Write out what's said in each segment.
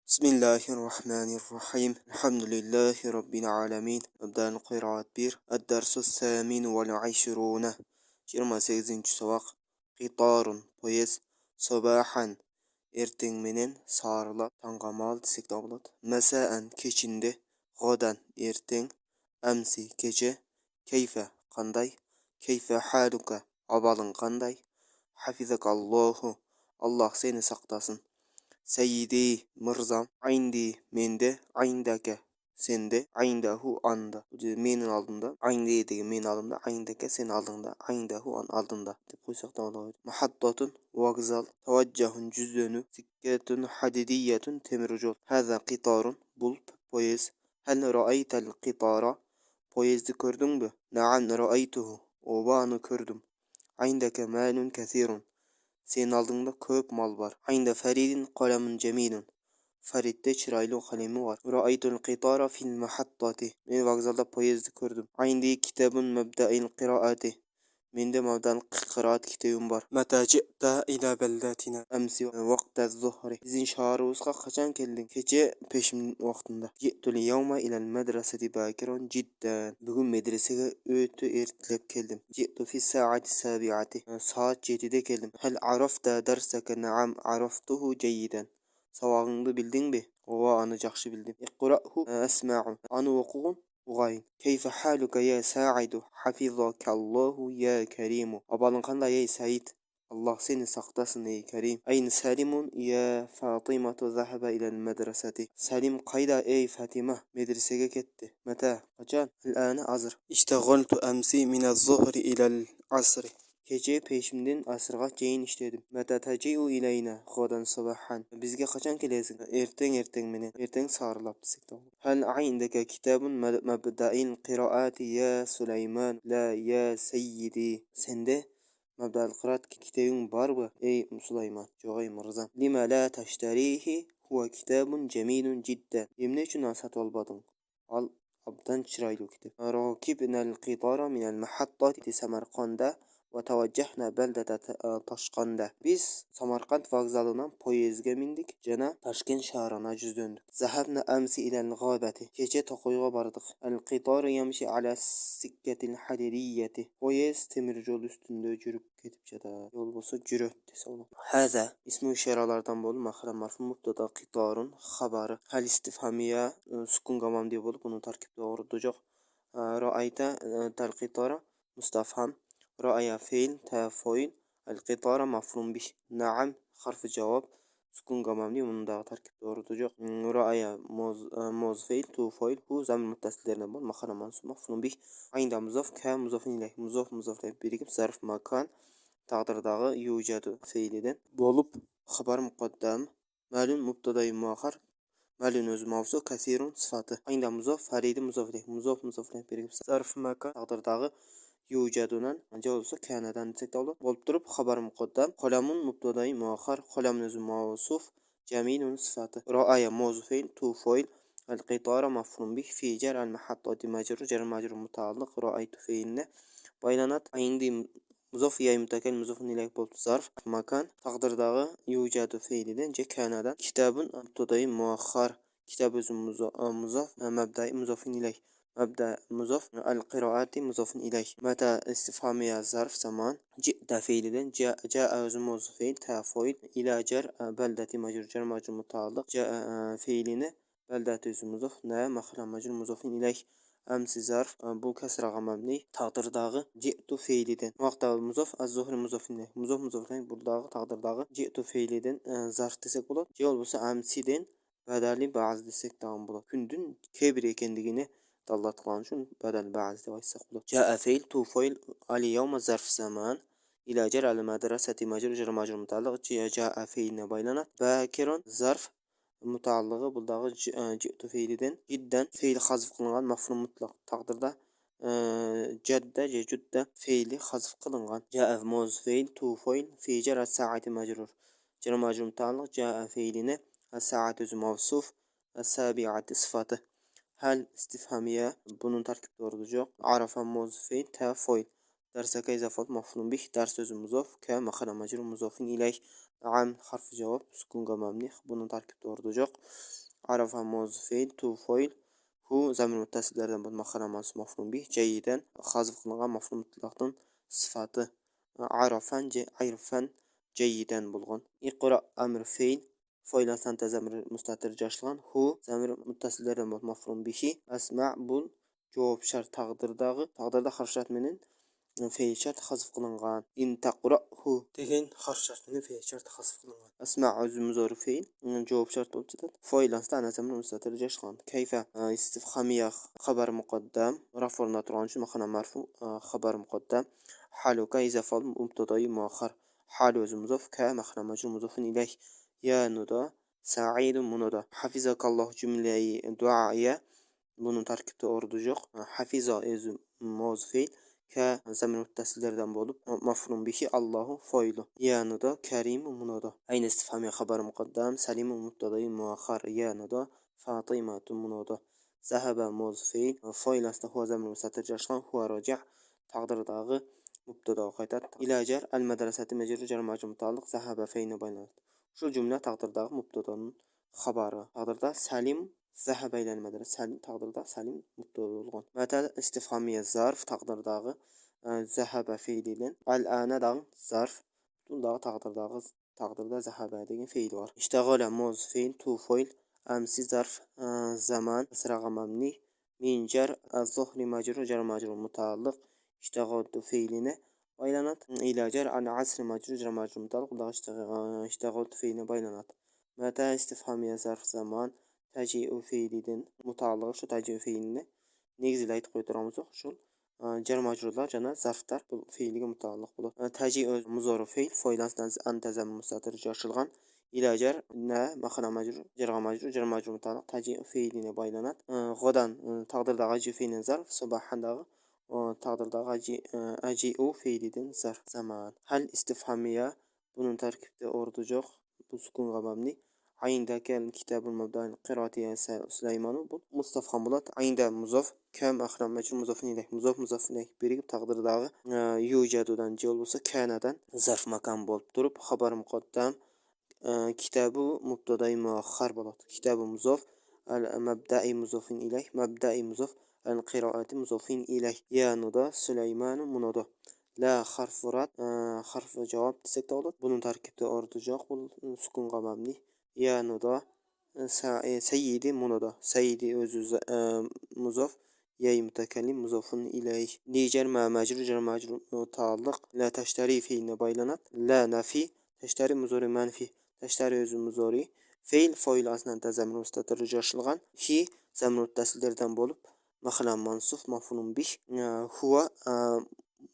Bismillahirrahmanirrahim. Elhamdülillahi Rabbil alemin. Ebda'l qiraat 1. Ad-dersus samin vel 20. 28. sabak. Qitarun. Poyez. Sabahan. Erteň menen. Sarla. Tangamal desek de bolat. Mesaan. Keçinde. Gadan. Erteň. Amsi. Kece. Keyfe. Kanday. Keyfe haluka. Abalın kanday. Hafizakallahu. Allah seni saklasın. Seyyidi Mırzam indi mende ayndake sende ayndahu anda. Bu menin aldığında ayndi degen men aldığımda ayndake sen aldığında ayndahu an aldığında dep koysak da olur. Muhattatun vokzal tavajjahun cüzdönü sikketun hadidiyetun temir jol. Haza qitarun bul poyez. Hel ra'aytal qitara poyezdi gördün mü? Naam ra'aytuhu. Obanı gördüm. Ayndake malun kesirun. Senin aldığında köp mal var. Aynda Ferid'in kalemin cemilun. Ferid'de çıraylı kalemi var. Ra'aytul qitara fil mahattati. Men vokzalda poyezdi gördüm. Ayndi kitabun mebda'il qiraati. Mende mevdan qiraat kitabım var. Meta ji'ta ila beldatina. Amsi vaqta zuhri. Bizin şaharımızga kaçan geldin? Gece peşin vaktinde. Ji'tul yawma ilal medreseti bakiran cidden. Bugün medresege ötü ertelep geldim. Ji'tu fi saati sabi'ati. Saat 7'de geldim. Hel arafta derseke? Naam araftuhu ceyiden. Savağını bildin mi? Ova anı jakşı bildim. İqra'hu esma'u. Anı okuğun. Ugayn. Keyfe haluka ya Sa'idu? Hafizakallahu ya Kerimu. Abalın kanda ya Said. Allah seni saklasın ey Kerim. Ayn Salimun ya Fatimatu zahaba ilal medreseti. Salim kayda ey Fatima? Medresege gitti. Meta? Kaçan? El-ane hazır. İştegaltu amsi minez zuhri ilal asri. Gece peşimden asırga ceyin işledim. Meta taci'u ileyna gadan sabahan. Bizge kaçan kelesin? Erteň menen. Erteň sarılap desek de. Hel ayndaka kitabun mebda'il qiraati ya Süleyman la ya seyyidi. Sende mebda'il qiraat kitabın var mı ey Süleyman? Joğay Mırzam. Lima la taştarihi huwa kitabun cemilun cidden. Emne üçin satıp almadın? Al abdan çıraylı kitap. Rakibnal qitara minel mahattati Samarqanda ve tevajjahna beldete Taşkanda. Biz Samarkand vokzalından poyezge mindik. Jana Taşkent şahrına döndük. Zahabna amsi ilal gabati. Gece tokoyga bardık. El qitar yamşi ala sikketil hadidiyeti. Poyez temir yol üstünde jürüp ketip jada. Yol bolsa jüröt dese bolat. Haza ismi işaralardan bolup mahram marfu mubtada qitarun xabary. Hal istifhamiya sukun gamam diye bolup bunu tarkib doğru dojak. Ra'ayta tal qitara mustafham. Ra'aya fiil tafoil el-qitara maf'ulun bih. Naam harfi cevap sukun gamamli bunun da tarkib doğru olacak. Ra'aya moz fiil tufoil hu zamir muttasillerine bol makana mansub maf'ulun bih. Aynda muzaf ka muzafin ilayh muzaf ile birikip zarf makan taqdirdağı yujadu fiiliden bolup xabar muqaddam malum mubtadai muakhar malun öz mavsu kasirun sıfatı. Aynda muzaf faridi muzaf ile birikip zarf makan taqdirdağı yujadunan anca olsa kanadan desek de olur. Bolup durup xabar muqaddam qalamun mubtadai muakhar qalamun özü mavsuf jamilun sıfatı. Ra'aya mawzufail tufail el-qitara maf'ulun bih fi jar al-mahattati majrur jar majrur mutaalliq ra'aytu fiilne baylanat indi muzaf ya mutakel muzafun ilayh bolup zarf makan taqdirdağı yujadu fiilinden je kanadan kitabun mubtadai muakhar kitab özü muzaf mabdai muzafun ilayh مبدأ مضاف القراءات مضاف إليه متى استفهامية ظرف زمان جئت فعلًا جاء موظف فعل تفاعل إلى جر بلدة مجرور متعلق جاء فعلنا بلدة مضاف مخرج مجرور مضاف إليه أمس ظرف bu kasraga mabni taqdirdağı ji'tu fiilinden vaqta muzaf az-zuhri muzaf ilayh muzaf burdağı taqdirdağı ji'tu fiilinden zarf desek bolat. Je bolsa amsiden badali ba'z desek dağın bolat. Kündün kebir ekendigini dallatqan üçün badal ba'z dep aytsak bolat. Ja'a fiil tufail ali yawma zarf zaman ila jar al madrasati majrur mutaalliq ja'a fiiline baylanat bakiron zarf mutaallığı buldağı ji'tu fiiliden cidden fiil hazf kılıngan maf'ul mutlaq taqdirda jadda judda fiili hazf kılıngan ja'a muz fiil tufail fi jar as-saati majrur mutaalliq ja'a fiiline as-saat özü mavsuf as-sabi'ati sıfatı. Hal istifhamiye bunun tarkib doğru olacak. Arafa muzfi tafoil. Derseke izafat maf'ulun bih. Ders sözü muzaf. Ka makana majrur muzafin ilayh. Naam harfi cevap. Sukun gamamnih. Bunun tarkib doğru olacak. Arafa mavzu fe'l tu foil hu zamir muttasillardan bo'lib maxana mansub maf'ul bih jayidan hazf qilingan maf'ul mutlaqdan sifati arafan ayrfan jayidan bo'lgan. Iqra amr fe'l foylasan zamir mustatir joshlan hu zamir muttasillardan bo'lib maf'ul bihi asma bul javob shart taqdirda harf shart menen fe'l shart hazf qilingan. In taqra'hu degan harf shart menen fe'l shart hazf qilingan. Asma muzor fe'l javob shart bo'lib chiqadi. Foylasda ana zamir mustatir joshlan. Kayfa istifhamiya xabar muqaddam raf'na turgan uchun maxana marfu xabar muqaddam. Haluka izafal mubtada'i muakhar. Hal o'zi muzof ka maxana majrur muzofun ilayh. Ya nuda sa'idun munoda. Hafizakalloh jumlai duaiya bunun tarkibda o'rdi yo'q. Hafiza o'zi mavzu fe'l ka zamir muttasillardan bo'lib maf'ul bihi Allohu foilu. Yanida Karim munoda. Ayni istifhamiya xabar muqaddam Salim mubtada'i muakhar yanida Fatimatu munoda. Zahaba mavzu fe'l foilasida huwa zamir mustatir joshlan huwa roji' taqdirdagi mubtada qaytat. Ilajar al madrasati majrur jar majrur mutaalliq zahaba fe'lni baynat. Shu jumla taqdirdagi mubtadoning xabari. Taqdirda Salim zahaba ila al madrasa Salim taqdirda Salim mubtada bo'lgan. Mata istifhamiya zarf taqdirdagi zahaba fe'lidan al ana dang zarf bundagi taqdirda zahaba degan fe'l bor. Ishtaghala mavzu fe'l tu foil amsi zarf zaman asraga mamni min jar az-zuhri majrur jar majrur mutaalliq ishtaghaltu fe'lini baylanat ila jar an asri majrur jar majrur mutaalliq ishtaghaltu fe'lini baylanat. Mata istifhamiya zarf zaman taji'u fe'lidan mutaalliq shu taji'u fe'lini negizida aytib qo'ytiramiz shu jar majrurlar jana zarflar bu fe'liga mutaalliq bo'ladi. Taji'u muzori fe'l foylandan antazam mustatir joshilgan ila jar na maxana majrur jar majrur mutaalliq taji'u fe'lini baylanat. G'odan taqdirdagi aji fe'lini zarf subahandagi taqdirdagi aji'u fe'lidan zarf zaman. Hal istifhamiya bunun tarkibda o'rdi yo'q. Bu sukunga mabni. Ayndaki kitabul mabda'il qiraati Sulaymanu bu mustafham bo'lat. Aynda muzof kam axram majrur muzofun ilayh muzof ilayh birib taqdirdagi yujadudan jol bo'lsa kanadan zarf makan bo'lib turib xabar muqaddam kitabu mubtada'i muakhar bo'ladi. Kitabu muzof al mabda'i muzofun ilayh mabda'i muzof al qiraati muzofun ilayh yanuda Sulaymanu munoda. La harfurat harf javob desak bo'ladi. Bunun tarkibda o'rdi yo'q bu sukunga mabni. Yanuda sayyidi munoda. Sayyidi o'zi muzof yay mutakallim muzofun ilayh. Lijar ma majrur jar majrur mutaalliq la tashtari fi'lni baylanat. La nafi tashtari muzori manfi. Tashtari o'zi muzori fe'l foil aslan tazamir mustatir joshilgan hi zamir muttasillardan bo'lib maxlan mansuf maf'ulun bih huwa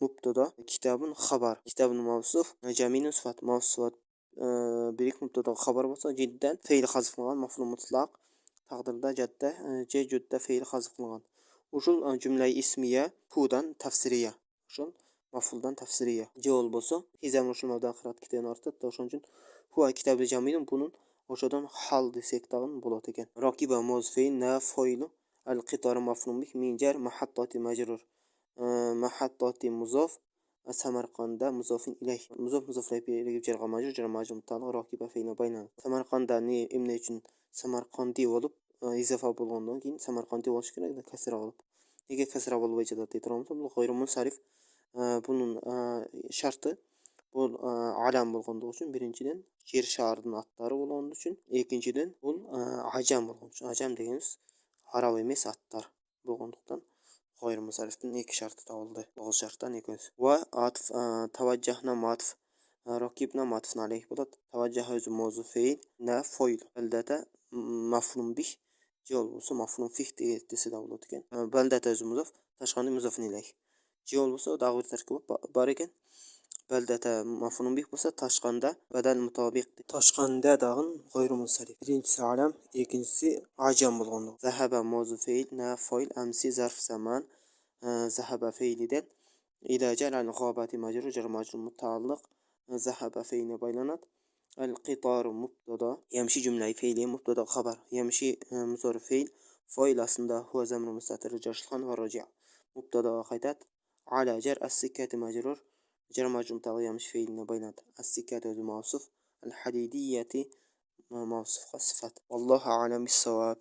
mubtada kitabun xabar kitabun mavsuf jaminun sifat mavsufat birik mubtada xabar bo'lsa jiddan fe'l hazf qilingan maf'ul mutlaq taqdirda jadda judda fe'l hazf qilingan. Ushul jumla ismiya pudan tafsiriya. Ushul maf'uldan tafsiriya. Javol bo'lsa hizam ushul mavdan qirat kitobini ortib o'shaning uchun huwa kitabi jaminun bunun o'shadan hal desek tag'in bo'lar ekan. Rakiba mavzu na foilu al qitar maf'ul bih min jar mahattati majrur mahattati muzof Samarqanda muzofin ilayh muzof ilayh jarga majrur mutaalliq rakiba fe'lni baynan. Samarqanda ne imne uchun Samarqandi bo'lib izofa bo'lgandan keyin Samarqandi bo'lish kerak kasra bo'lib. Nega kasra bo'lib aytadi deytiramiz. Bu g'ayri munsarif bunun sharti bu alam bo'lganligi uchun birinchidan yer shaharning atlari bo'lganligi uchun ikkinchidan bu ajam bo'lgan uchun ajam deganimiz arab emas atlar bo'lganlikdan g'ayri munsarifdan ikki sharti topildi. Bo'g'iz shartdan ikkinchisi va atf tavajjahna matf rakibna matfun alayh bo'ladi. Tavajjah o'zi mavzu fe'l na foil baldata maf'ulun bih jol bo'lsa maf'ulun fih desida bo'ladi ekan. Baldata o'zi muzof tashqari muzofun ilayh. Jol bo'lsa da'vir tarkibi bor ekan. Baldata maf'ulun bih bo'lsa tashqanda badal mutobiq tashqanda dag'in g'ayri munsarif. Birinchisi alam, ikkinchisi ajam bo'lgan. Zahaba mavzu fe'l na foil amsi zarf zaman zahaba fe'lidan ila jar al ghabati majrur jar majrur mutaalliq zahaba fe'lni baylanat. Al qitar mubtada yamshi jumla fe'li mubtada xabar yamshi muzor fe'l foil aslida huwa zamir mustatir joshilgan va roji' mubtada qaytat ala jar as-sikkati majrur jar majrur mutaalliq yamshi fe'lni baylanat. As-sikkati o'zi mavsuf al hadidiyati موصوفها الصفات. والله أعلم بالصواب.